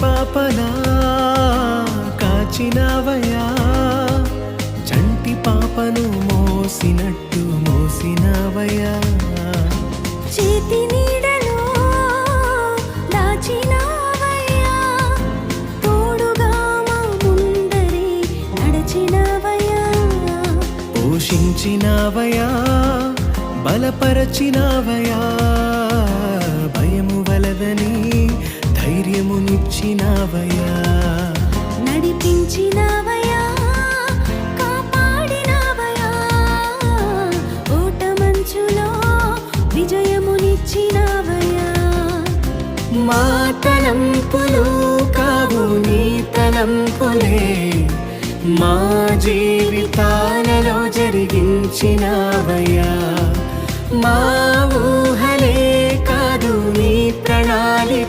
పాపలా కాచినవయా, చంటి పాపను మోసినట్టు మోసినవయా. చేతి నీడలో దాచినవయ్యా, తోడుగా మా ముందరే నడచినవయ్యా. పోషించినవయా, బలపరచినవయా, భయము వలదని ధైర్యమునిచ్చినవయా. నడిపించినవయ్యా, కాపాడినవయ్యా, ఓటమంచులో విజయమునిచ్చినవయ్యా. మా తలంపులు కావు నీ తలంపులే, మా జీవితాలలో జరిగించినవయ్యా. మా ఊహలే కాదు నీ ప్రణాళిక,